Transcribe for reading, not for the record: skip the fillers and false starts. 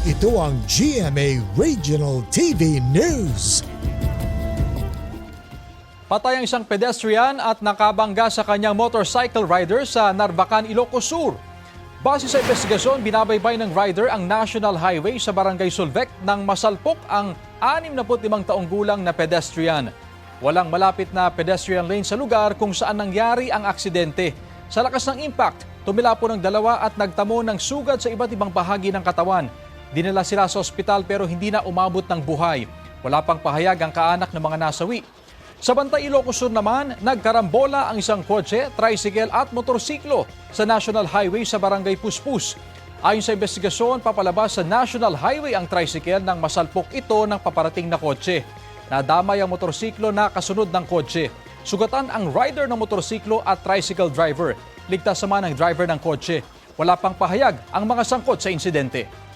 Ito ang GMA Regional TV News. Patay ang isang pedestrian at nakabangga sa kanyang motorcycle rider sa Narvacan, Ilocos Sur. Base sa investigasyon, binabaybay ng rider ang National Highway sa Barangay Solvec nang masalpok ang 65 taong gulang na pedestrian. Walang malapit na pedestrian lane sa lugar kung saan nangyari ang aksidente. Sa lakas ng impact, tumilapo ng dalawa at nagtamo ng sugat sa iba't ibang bahagi ng katawan. Dinala sila sa ospital pero hindi na umabot ng buhay. Wala pang pahayag ang kaanak ng mga nasawi. Sa Bantay, Ilocos Sur naman, nagkarambola ang isang kotse, tricycle at motorsiklo sa National Highway sa Barangay Puspus. Ayon sa investigasyon, papalabas sa National Highway ang tricycle nang masalpok ito ng paparating na kotse. Nadamay ang motorsiklo na kasunod ng kotse. Sugatan ang rider ng motorsiklo at tricycle driver. Ligtas naman ang driver ng kotse. Wala pang pahayag ang mga sangkot sa insidente.